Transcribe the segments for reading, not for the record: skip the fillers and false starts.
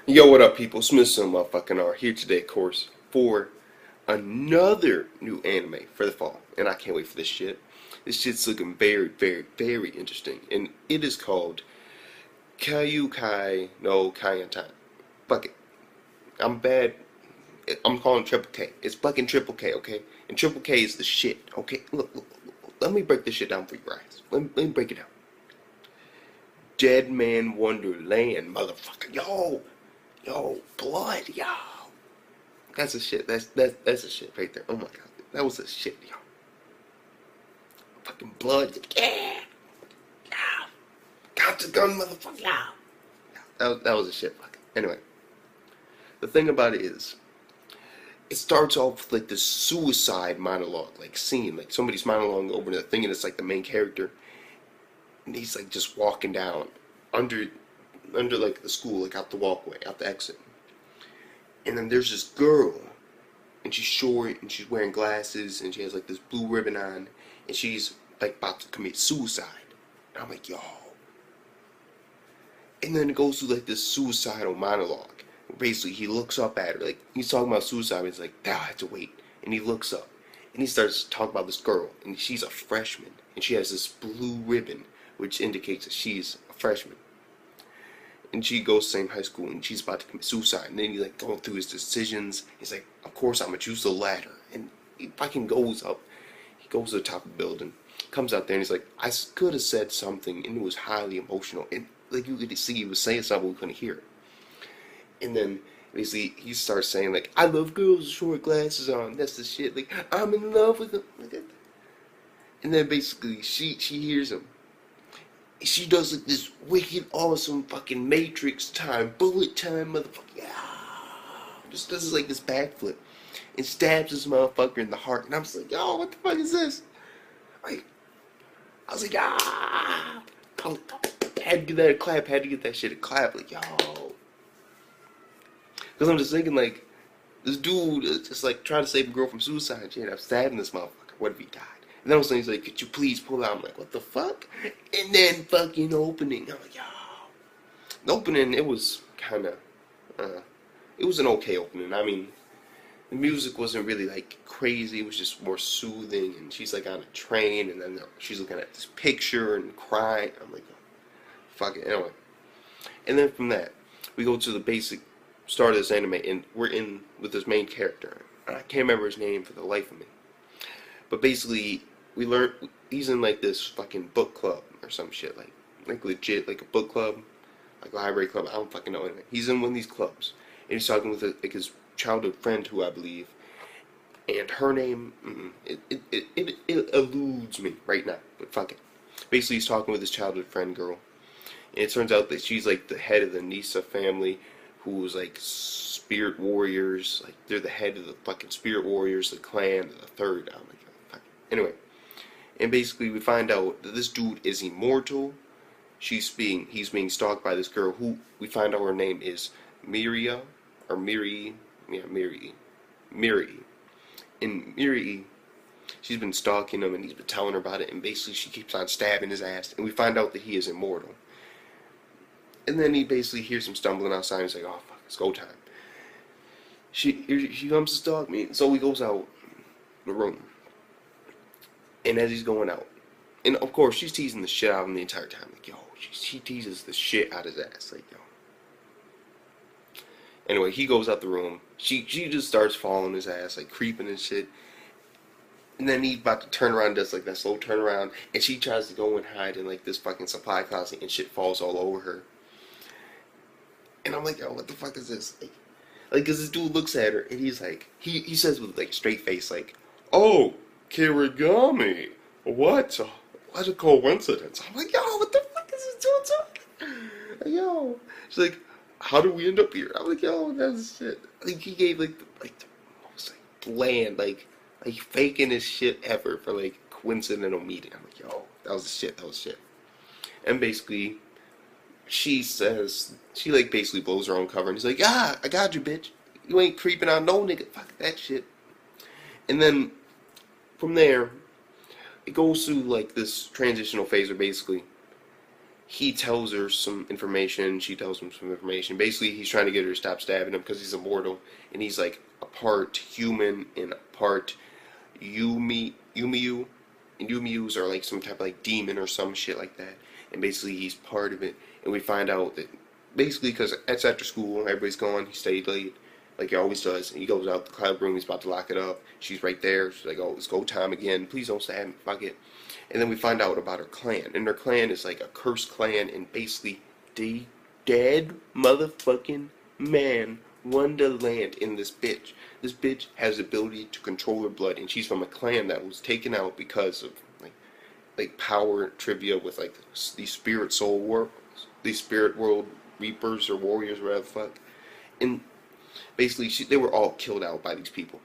Yo, what up, people? Smith and motherfucking R here today, of course, for another new anime for the fall, and I can't wait for this shit. This shit's looking very, very, very interesting, and it is called Kyoukai no Kanata. Fuck it, I'm bad. I'm calling Triple K. It's fucking Triple K, okay? And Triple K is the shit, okay? Look. Let me break this shit down for you guys. Let me break it down. Dead Man Wonderland, motherfucker. Yo, blood, yo. That's a shit. That's a shit right there. Oh my god, that was a shit, yo. Fucking blood, yeah. Got the gun, motherfucker. Yeah. That was a shit. Fucking. Anyway, the thing about it is, it starts off with like this suicide monologue, like scene, like somebody's monologuing over the thing, and it's like the main character, and he's like just walking down under like the school, like out the walkway, out the exit. And then there's this girl, and she's short, and she's wearing glasses, and she has like this blue ribbon on, and she's like about to commit suicide. And I'm like, yo. And then it goes through like this suicidal monologue. Basically, he looks up at her, like he's talking about suicide, and he's like, "Now I have to wait." And he looks up, and he starts talking about this girl, and she's a freshman, and she has this blue ribbon, which indicates that she's a freshman. And she goes to the same high school, and she's about to commit suicide. And then he's like going through his decisions. He's like, of course I'm gonna choose the ladder. And he fucking goes up. He goes to the top of the building, comes out there, and he's like, I could have said something, and it was highly emotional. And like you could see, he was saying something we couldn't hear. And then basically he starts saying like, I love girls with short glasses on. That's the shit. Like I'm in love with them. And then basically she hears him. She does like this wicked, awesome fucking Matrix time, bullet time, motherfucker. Yeah. Just does like this backflip and stabs this motherfucker in the heart. And I'm just like, yo, what the fuck is this? Like, I was like, ah. I had to get that a clap. Had to get that shit a clap. Like, yo. Because I'm just thinking like, this dude is just like trying to save a girl from suicide. She ended up stabbing this motherfucker. What if he died? And then all of a sudden he's like, could you please pull out? I'm like, what the fuck? And then fucking opening. I'm like, yo. The opening, it was kind of, it was an okay opening. I mean, the music wasn't really like crazy. It was just more soothing. And she's like on a train, and then she's looking at this picture and crying. I'm like, fuck it. Anyway. And then from that, we go to the basic start of this anime, and we're in with this main character. I can't remember his name for the life of me. But basically, we learn he's in like this fucking book club or some shit, like legit, like a book club, like a library club. I don't fucking know. Anyway, he's in one of these clubs, and he's talking with like his childhood friend, who I believe, and her name, it eludes me right now. But fuck it. Basically, he's talking with his childhood friend girl, and it turns out that she's like the head of the Nisa family, who's like spirit warriors. Like they're the head of the fucking spirit warriors, the clan, the third. I'm like, fuck it. Anyway. And basically we find out that this dude is immortal. He's being stalked by this girl who we find out her name is Miria or Miri. Yeah, Miri. And Miri, she's been stalking him, and he's been telling her about it, and basically she keeps on stabbing his ass, and we find out that he is immortal. And then he basically hears him stumbling outside, and he's like, oh fuck, it's go time. She comes to stalk me, so he goes out the room. And as he's going out, and of course she's teasing the shit out of him the entire time. Like, yo, she teases the shit out of his ass. Like, yo. Anyway, he goes out the room. She just starts following his ass, like creeping and shit. And then he's about to turn around, does like that slow turnaround, and she tries to go and hide in like this fucking supply closet, and shit falls all over her. And I'm like, yo, what the fuck is this? Like, cause this dude looks at her, and he's like, he says with like a straight face, like, oh. Kirigami, what a coincidence. I'm like, yo, what the fuck is this dude talking? Like, yo, she's like, how do we end up here? I'm like, yo, that's shit. Like, he gave like the most like bland, like faking his shit ever for like coincidental meeting. I'm like, yo, that was shit. And basically, she like basically blows her own cover, and he's like, ah, I got you, bitch. You ain't creeping on no nigga. Fuck that shit. And then from there, it goes through like this transitional phase where basically he tells her some information. She tells him some information. Basically, he's trying to get her to stop stabbing him because he's immortal, and he's like a part human and a part Yumiyu, and Yumiyus are like some type of like demon or some shit like that. And basically, he's part of it. And we find out that basically because it's after school, everybody's gone. He stayed late, like he always does. And he goes out the cloud room. He's about to lock it up. She's right there. She's like, "Oh, it's go time again. Please don't stab me. Fuck it." And then we find out about her clan, and her clan is like a cursed clan, and basically the dead motherfucking man Wonderland in this bitch. This bitch has the ability to control her blood, and she's from a clan that was taken out because of like power trivia with like these these spirit world reapers or warriors, whatever the fuck. And basically, they were all killed out by these people,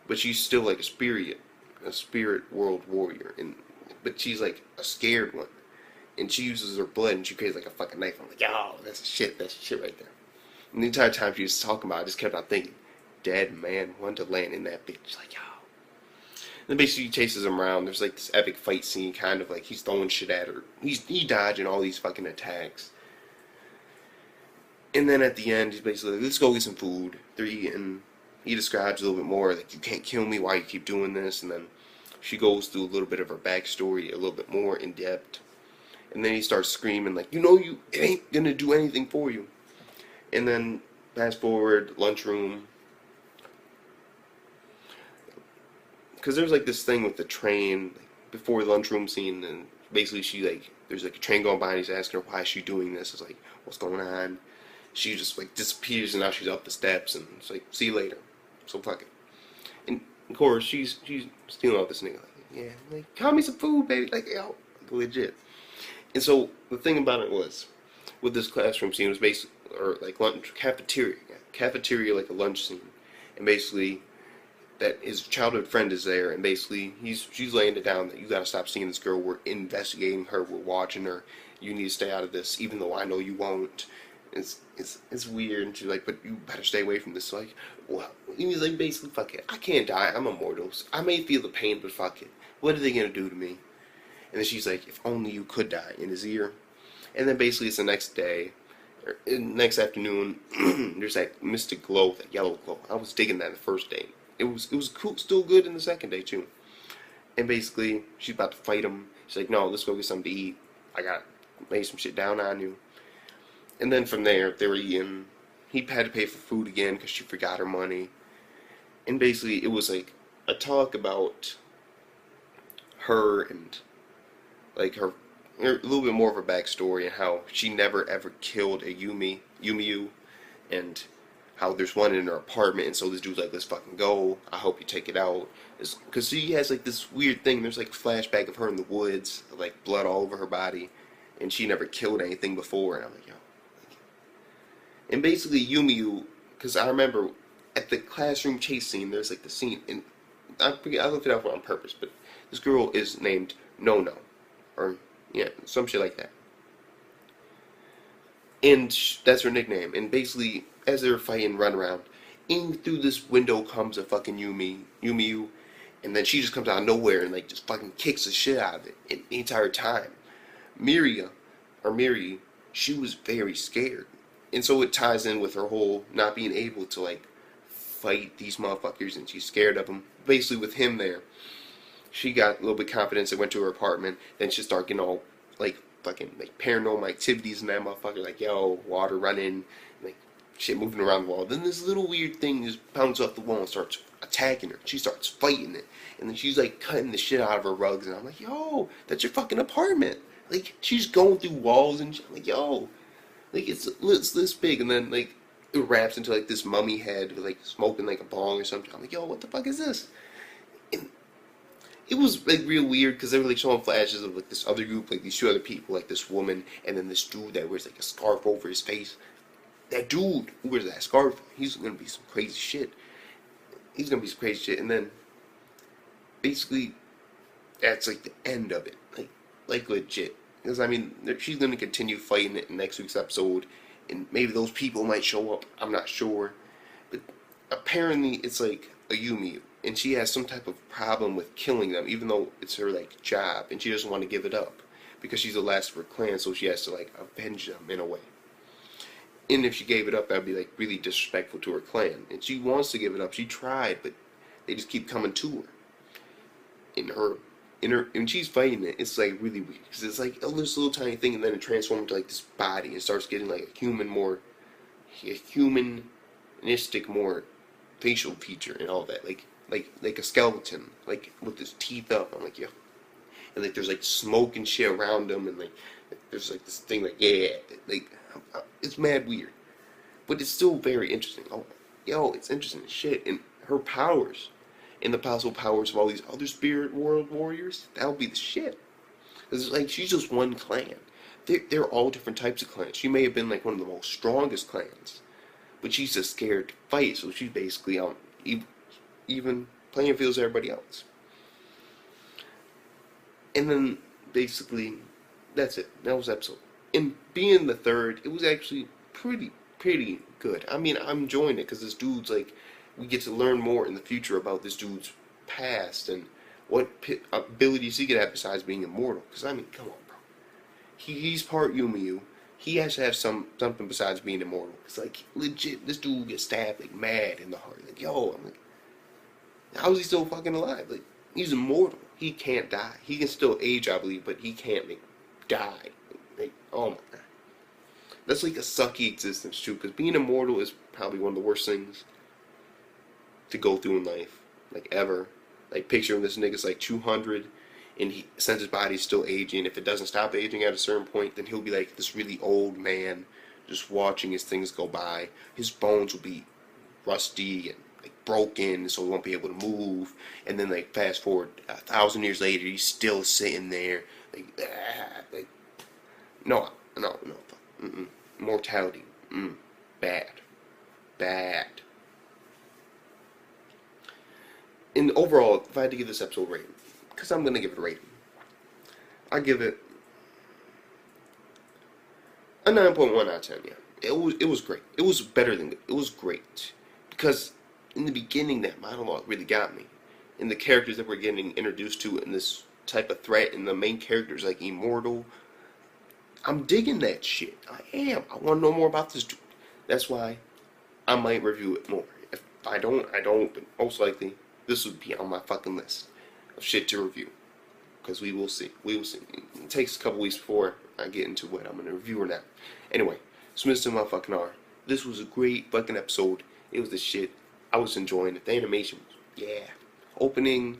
but she's still like a spirit world warrior, and but she's like a scared one, and she uses her blood and she creates like a fucking knife. I'm like, yo, that's shit right there. And the entire time she was talking about it, I just kept on thinking, dead man Wonderland in that bitch. Like, yo. And then basically he chases him around. There's like this epic fight scene, kind of like he's throwing shit at her. He dodging all these fucking attacks. And then at the end, he's basically like, let's go get some food. They're eating. He describes a little bit more, like, you can't kill me, why you keep doing this? And then she goes through a little bit of her backstory, a little bit more in depth. And then he starts screaming, like, it ain't gonna do anything for you. And then, fast forward, lunchroom. Because there's like this thing with the train, like, before the lunchroom scene, and basically there's like a train going by and he's asking her why is she doing this. It's like, what's going on? She just like disappears and now she's up the steps and it's like, see you later. So fuck it. And of course she's stealing off this nigga. Like, yeah, like, call me some food, baby. Like, yo, legit. And so the thing about it was, with this classroom scene, it was basically, or like lunch cafeteria, like a lunch scene, and basically that his childhood friend is there, and basically she's laying it down that you gotta stop seeing this girl. We're investigating her. We're watching her. You need to stay out of this, even though I know you won't. It's weird, and she's like, but you better stay away from this. So like, well, he's like, basically, fuck it. I can't die. I'm immortal. I may feel the pain, but fuck it. What are they gonna do to me? And then she's like, if only you could die, in his ear. And then basically it's the next day, or next afternoon. There's that mystic glow, that yellow glow. I was digging that the first day. It was cool, still good in the second day too. And basically she's about to fight him. She's like, no, let's go get something to eat. I got lay some shit down on you. And then from there, they were eating. He had to pay for food again because she forgot her money. And basically, it was like a talk about her and like a little bit more of her backstory and how she never ever killed a Yumiyu, and how there's one in her apartment. And so this dude's like, let's fucking go. I hope you take it out. Because she has like this weird thing. There's like a flashback of her in the woods, like blood all over her body, and she never killed anything before. And I'm like, yo. And basically Yumiyu, because I remember at the classroom chase scene, there's like the scene, and I forget, I looked it up on purpose, but this girl is named No, or yeah, some shit like that. And that's her nickname. And basically, as they're fighting, run around, in through this window comes a fucking Yumiyu, and then she just comes out of nowhere and like just fucking kicks the shit out of it. And the entire time, Miri, she was very scared. And so it ties in with her whole not being able to like fight these motherfuckers, and she's scared of them. Basically, with him there, she got a little bit of confidence and went to her apartment. Then she started getting all like fucking like paranormal activities in that motherfucker, like, yo, water running, like shit moving around the wall. Then this little weird thing just bounces off the wall and starts attacking her. She starts fighting it, and then she's like cutting the shit out of her rugs, and I'm like, yo, that's your fucking apartment. Like, she's going through walls and shit. I'm like, yo. Like, it's this big, and then, like, it wraps into, like, this mummy head, with, like, smoking, like, a bong or something. I'm like, yo, what the fuck is this? And it was, like, real weird, because they were, like, showing flashes of, like, this other group, like, these two other people, like, this woman, and then this dude that wears, like, a scarf over his face. That dude who wears that scarf, he's gonna be some crazy shit. He's gonna be some crazy shit, and then, basically, that's, like, the end of it. Like legit. Because, I mean, she's going to continue fighting it in next week's episode, and maybe those people might show up, I'm not sure. But apparently it's like a Yumi, and she has some type of problem with killing them, even though it's her, like, job, and she doesn't want to give it up. because she's the last of her clan, so she has to like avenge them in a way. And if she gave it up, that'd be like really disrespectful to her clan. And she wants to give it up. She tried, but they just keep coming to her. And she's fighting it, it's like really weird because it's like, oh, this little tiny thing, and then it transforms into like this body and starts getting like a humanistic, more facial feature and all that, like a skeleton, like with his teeth up. I'm like, yeah, and like there's like smoke and shit around him, and like there's like this thing like, yeah, like it's mad weird, but it's still very interesting. Oh, yo, it's interesting as shit, and her powers and the possible powers of all these other spirit world warriors, that'll be the shit. It's like she's just one clan. They're all different types of clans. She may have been like one of the most strongest clans, but she's just scared to fight, so she's basically on even playing fields as everybody else. And then basically, that's it. That was the episode. And being the third, it was actually pretty good. I mean, I'm enjoying it because this dude's like, we get to learn more in the future about this dude's past and what abilities he could have besides being immortal. Because, I mean, come on, bro. He's part Yumiyu. He has to have something besides being immortal. It's like, legit, this dude gets stabbed, like, mad in the heart. Like, yo, I'm like, how is he still fucking alive? Like, he's immortal. He can't die. He can still age, I believe, but he can't, like, die. Like, oh my god. That's like a sucky existence, too, because being immortal is probably one of the worst things to go through in life, like ever. Like picturing this nigga's like 200, and since his body's still aging, if it doesn't stop aging at a certain point, then he'll be like this really old man, just watching his things go by. His bones will be rusty and like broken, so he won't be able to move. And then like fast forward 1,000 years later, he's still sitting there, like no, mortality, bad. And overall, if I had to give this episode a rating, because I'm going to give it a rating, I give it a 9.1 out of 10, yeah. It was great. It was better than good. It was great. Because in the beginning, that monologue really got me. And the characters that we're getting introduced to in this type of threat, and the main characters like Immortal, I'm digging that shit. I am. I want to know more about this dude. That's why I might review it more. If I don't, but most likely this would be on my fucking list of shit to review. Because we will see. We will see. It takes a couple weeks before I get into what I'm going to review or not. Anyway, Smith's to my fucking R. This was a great fucking episode. It was the shit. I was enjoying it. The animation was, yeah. Opening,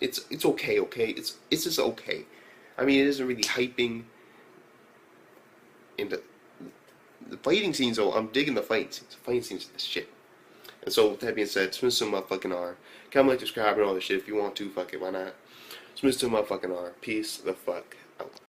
it's okay. It's just okay. I mean, it isn't really hyping. And the fighting scenes, though, I'm digging the fighting scenes. The fighting scenes are the shit. And so, with that being said, Smith's to my fucking R. Comment, like, subscribe, and all that shit if you want to. Fuck it, why not? Smith's to my fucking R. Peace the fuck out.